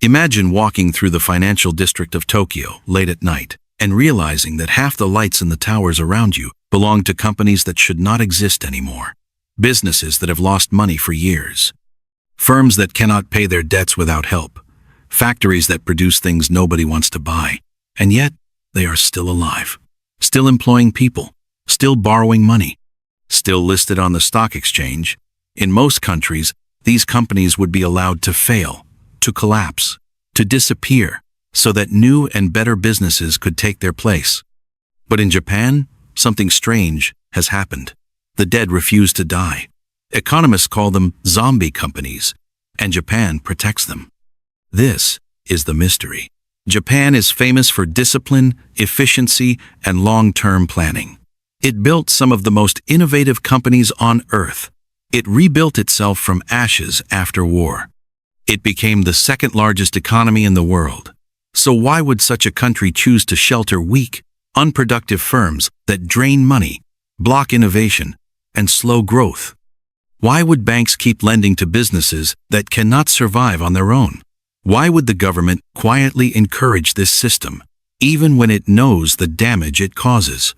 Imagine walking through the financial district of Tokyo late at night and realizing that half the lights in the towers around you belong to companies that should not exist anymore. Businesses that have lost money for years. Firms that cannot pay their debts without help. Factories that produce things nobody wants to buy. And yet, they are still alive. Still employing people. Still borrowing money. Still listed on the stock exchange. In most countries, these companies would be allowed to fail, to collapse, to disappear, so that new and better businesses could take their place. But in Japan, something strange has happened. The dead refuse to die. Economists call them zombie companies, and Japan protects them. This is the mystery. Japan is famous for discipline, efficiency, and long-term planning. It built some of the most innovative companies on earth. It rebuilt itself from ashes after war. It became the second largest economy in the world. So why would such a country choose to shelter weak, unproductive firms that drain money, block innovation, and slow growth? Why would banks keep lending to businesses that cannot survive on their own? Why would the government quietly encourage this system, even when it knows the damage it causes?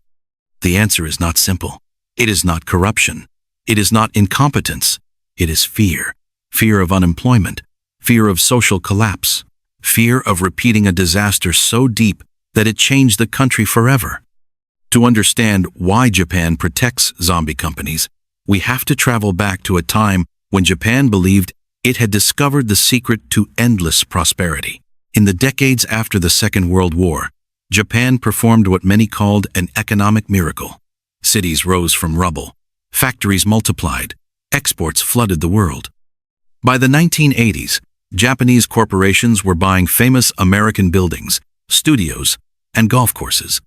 The answer is not simple. It is not corruption. It is not incompetence. It is fear. Fear of unemployment. Fear of social collapse. Fear of repeating a disaster so deep that it changed the country forever. To understand why Japan protects zombie companies, we have to travel back to a time when Japan believed it had discovered the secret to endless prosperity. In the decades after the Second World War, Japan performed what many called an economic miracle. Cities rose from rubble. Factories multiplied. Exports flooded the world. By the 1980s, Japanese corporations were buying famous American buildings, studios, and golf courses.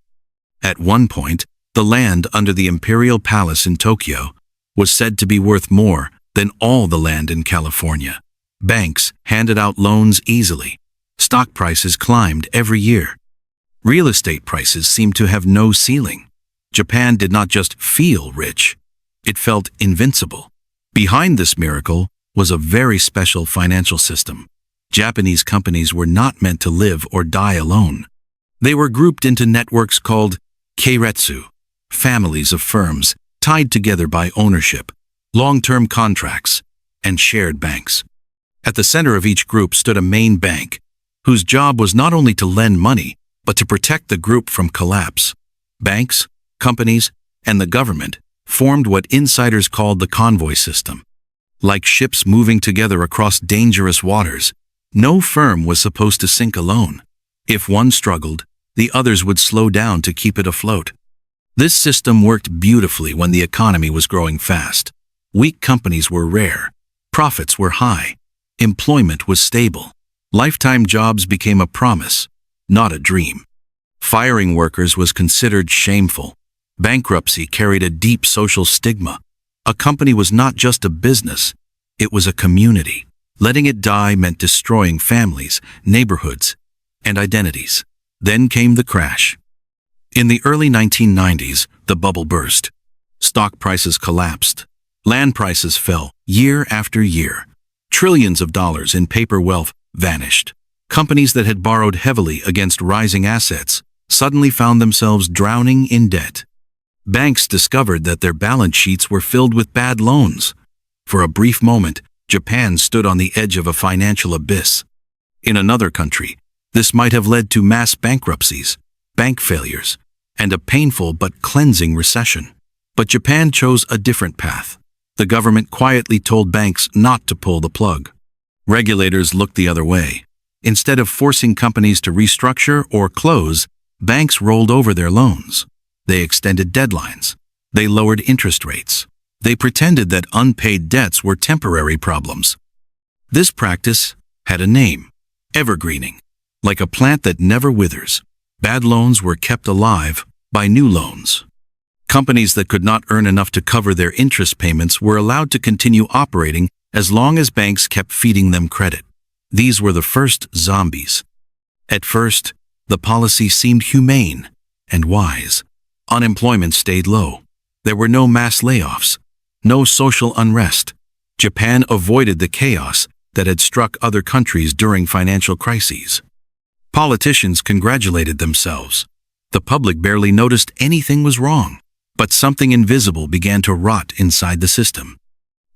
At one point, the land under the Imperial Palace in Tokyo was said to be worth more than all the land in California. Banks handed out loans easily. Stock prices climbed every year. Real estate prices seemed to have no ceiling. Japan did not just feel rich, it felt invincible. Behind this miracle was a very special financial system. Japanese companies were not meant to live or die alone. They were grouped into networks called keiretsu, families of firms tied together by ownership, long-term contracts, and shared banks. At the center of each group stood a main bank, whose job was not only to lend money, but to protect the group from collapse. Banks, companies, and the government formed what insiders called the convoy system. Like ships moving together across dangerous waters, no firm was supposed to sink alone. If one struggled, the others would slow down to keep it afloat. This system worked beautifully when the economy was growing fast. Weak companies were rare. Profits were high. Employment was stable. Lifetime jobs became a promise, not a dream. Firing workers was considered shameful. Bankruptcy carried a deep social stigma. A company was not just a business, it was a community. Letting it die meant destroying families, neighborhoods, and identities. Then came the crash. In the early 1990s, the bubble burst. Stock prices collapsed. Land prices fell year after year. Trillions of dollars in paper wealth vanished. Companies that had borrowed heavily against rising assets suddenly found themselves drowning in debt. Banks discovered that their balance sheets were filled with bad loans. For a brief moment, Japan stood on the edge of a financial abyss. In another country, this might have led to mass bankruptcies, bank failures, and a painful but cleansing recession. But Japan chose a different path. The government quietly told banks not to pull the plug. Regulators looked the other way. Instead of forcing companies to restructure or close, banks rolled over their loans. They extended deadlines. They lowered interest rates. They pretended that unpaid debts were temporary problems. This practice had a name: evergreening. Like a plant that never withers, bad loans were kept alive by new loans. Companies that could not earn enough to cover their interest payments were allowed to continue operating as long as banks kept feeding them credit. These were the first zombies. At first, the policy seemed humane and wise. Unemployment stayed low. There were no mass layoffs, no social unrest. Japan avoided the chaos that had struck other countries during financial crises. Politicians congratulated themselves. The public barely noticed anything was wrong, but something invisible began to rot inside the system.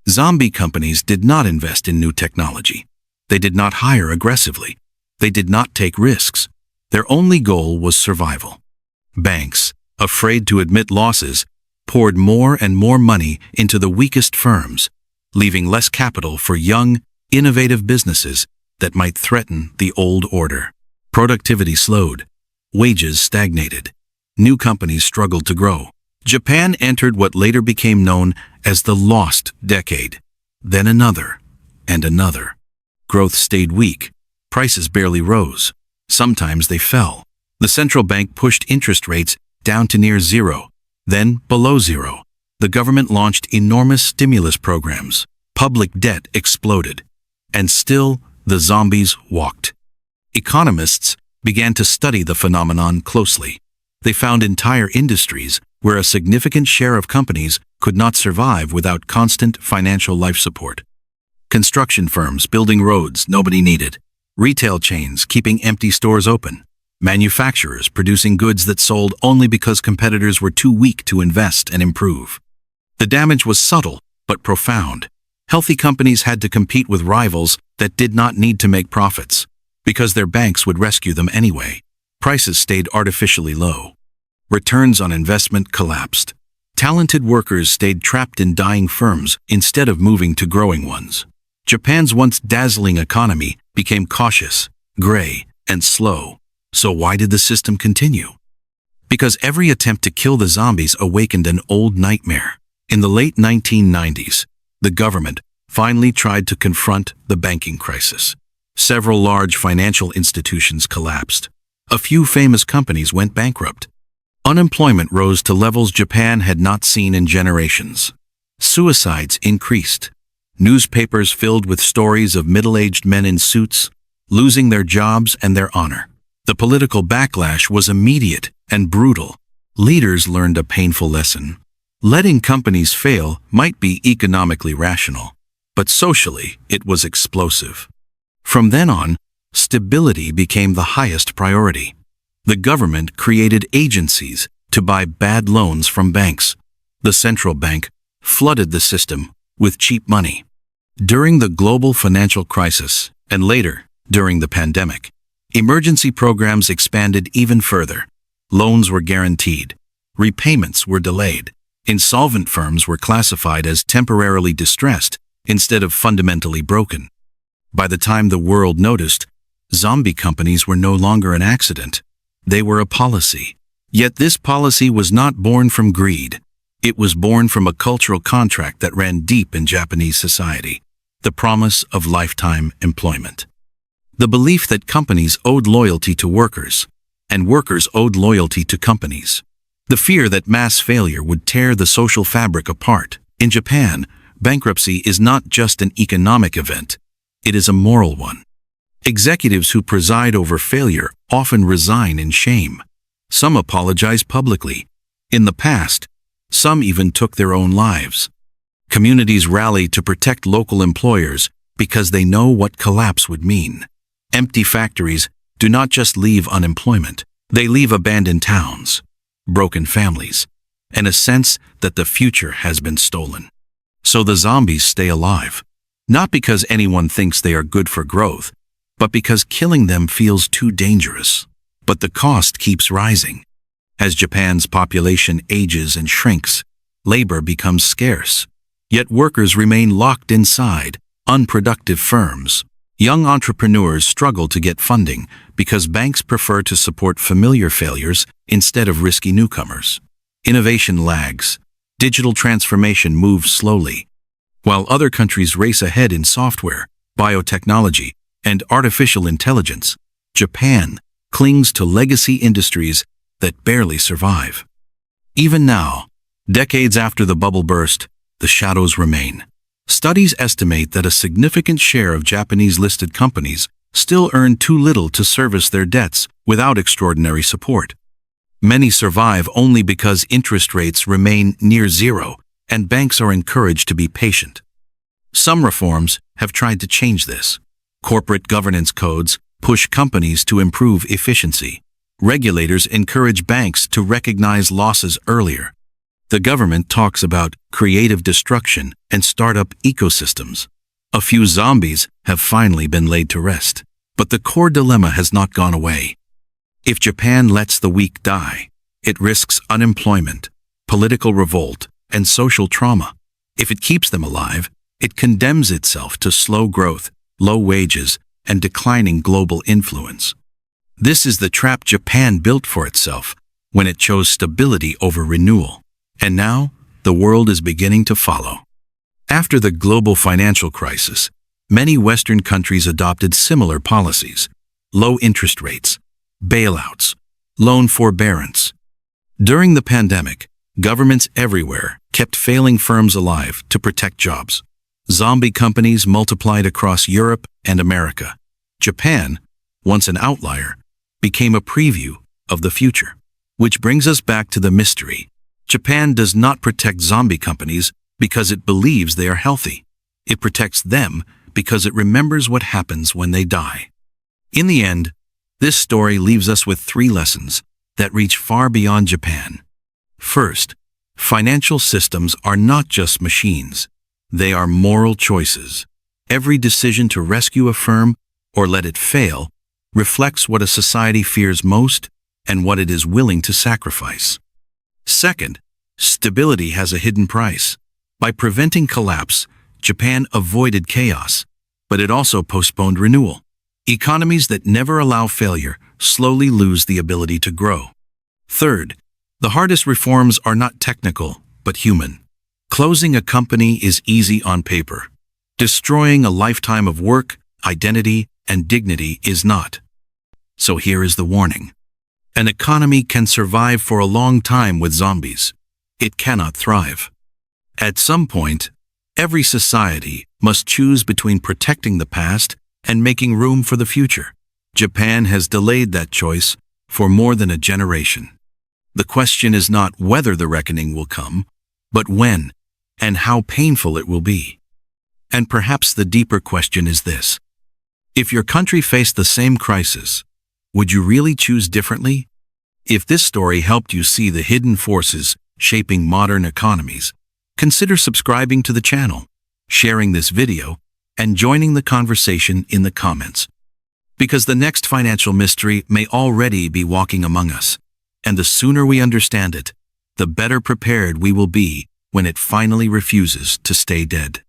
Zombie companies did not invest in new technology. They did not hire aggressively. They did not take risks. Their only goal was survival. Banks, afraid to admit losses, poured more and more money into the weakest firms, leaving less capital for young, innovative businesses that might threaten the old order. Productivity slowed. Wages stagnated. New companies struggled to grow. Japan entered what later became known as the lost decade. Then another, and another. Growth stayed weak. Prices barely rose. Sometimes they fell. The central bank pushed interest rates down to near zero, then below zero. The government launched enormous stimulus programs. Public debt exploded. And still, the zombies walked. Economists began to study the phenomenon closely. They found entire industries where a significant share of companies could not survive without constant financial life support. Construction firms building roads nobody needed. Retail chains keeping empty stores open. Manufacturers producing goods that sold only because competitors were too weak to invest and improve. The damage was subtle but profound. Healthy companies had to compete with rivals that did not need to make profits, because their banks would rescue them anyway. Prices stayed artificially low. Returns on investment collapsed. Talented workers stayed trapped in dying firms instead of moving to growing ones. Japan's once dazzling economy became cautious, gray, and slow. So why did the system continue? Because every attempt to kill the zombies awakened an old nightmare. In the late 1990s, the government finally tried to confront the banking crisis. Several large financial institutions collapsed. A few famous companies went bankrupt. Unemployment rose to levels Japan had not seen in generations. Suicides increased. Newspapers filled with stories of middle-aged men in suits, losing their jobs and their honor. The political backlash was immediate and brutal. Leaders learned a painful lesson. Letting companies fail might be economically rational, but socially it was explosive. From then on, stability became the highest priority. The government created agencies to buy bad loans from banks. The central bank flooded the system with cheap money. During the global financial crisis, and later, during the pandemic, emergency programs expanded even further. Loans were guaranteed. Repayments were delayed. Insolvent firms were classified as temporarily distressed instead of fundamentally broken. By the time the world noticed, zombie companies were no longer an accident. They were a policy. Yet this policy was not born from greed. It was born from a cultural contract that ran deep in Japanese society, the promise of lifetime employment. The belief that companies owed loyalty to workers, and workers owed loyalty to companies. The fear that mass failure would tear the social fabric apart. In Japan, bankruptcy is not just an economic event, it is a moral one. Executives who preside over failure often resign in shame. Some apologize publicly. In the past, some even took their own lives. Communities rally to protect local employers because they know what collapse would mean. Empty factories do not just leave unemployment, they leave abandoned towns, broken families, and a sense that the future has been stolen. So the zombies stay alive, not because anyone thinks they are good for growth, but because killing them feels too dangerous. But the cost keeps rising. As Japan's population ages and shrinks, labor becomes scarce. Yet workers remain locked inside unproductive firms. Young entrepreneurs struggle to get funding because banks prefer to support familiar failures instead of risky newcomers. Innovation lags. Digital transformation moves slowly. While other countries race ahead in software, biotechnology, and artificial intelligence, Japan clings to legacy industries that barely survive. Even now, decades after the bubble burst, the shadows remain. Studies estimate that a significant share of Japanese listed companies still earn too little to service their debts without extraordinary support. Many survive only because interest rates remain near zero and banks are encouraged to be patient. Some reforms have tried to change this. Corporate governance codes push companies to improve efficiency. Regulators encourage banks to recognize losses earlier. The government talks about creative destruction and startup ecosystems. A few zombies have finally been laid to rest. But the core dilemma has not gone away. If Japan lets the weak die, it risks unemployment, political revolt, and social trauma. If it keeps them alive, it condemns itself to slow growth, low wages, and declining global influence. This is the trap Japan built for itself when it chose stability over renewal. And now, the world is beginning to follow. After the global financial crisis, many Western countries adopted similar policies: low interest rates, bailouts, loan forbearance. During the pandemic, governments everywhere kept failing firms alive to protect jobs. Zombie companies multiplied across Europe and America. Japan, once an outlier, became a preview of the future. Which brings us back to the mystery. Japan does not protect zombie companies because it believes they are healthy. It protects them because it remembers what happens when they die. In the end, this story leaves us with 3 lessons that reach far beyond Japan. First, financial systems are not just machines. They are moral choices. Every decision to rescue a firm or let it fail reflects what a society fears most and what it is willing to sacrifice. Second, stability has a hidden price. By preventing collapse, Japan avoided chaos, but it also postponed renewal. Economies that never allow failure slowly lose the ability to grow. Third, the hardest reforms are not technical, but human. Closing a company is easy on paper. Destroying a lifetime of work, identity, and dignity is not. So here is the warning. An economy can survive for a long time with zombies. It cannot thrive. At some point, every society must choose between protecting the past and making room for the future. Japan has delayed that choice for more than a generation. The question is not whether the reckoning will come, but when and how painful it will be. And perhaps the deeper question is this: if your country faced the same crisis, would you really choose differently? If this story helped you see the hidden forces shaping modern economies, consider subscribing to the channel, sharing this video, and joining the conversation in the comments. Because the next financial mystery may already be walking among us, and the sooner we understand it, the better prepared we will be when it finally refuses to stay dead.